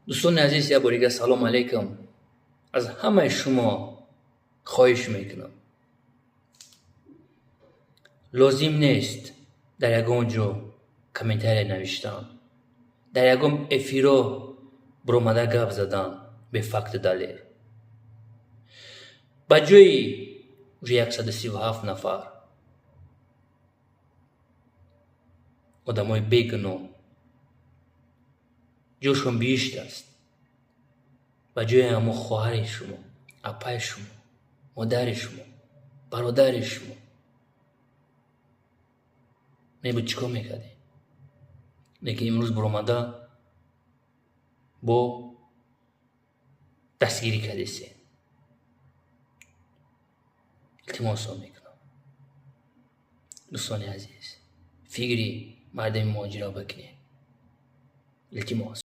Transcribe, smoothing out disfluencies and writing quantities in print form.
دوستان عزیز، یه بار دیگه سلام علیکم. از همه شما خواهش میکنم لازم نیست در یگان جو کامنتری نوشتن، در یگان افیرو برامده گپ زدن به فکت دلیل. با جای 137 نفر آدمای بیگناه جوشون بیشتر است، با جای همه خواهر شما، اپای شما، مادر شما، برادر شما نبود چیکار میکردی؟ لیکن امروز برامده با دستگیری کردیسی. التماس میکنم دوستان عزیز، فکری مردم ماجرا بکنید. التماس.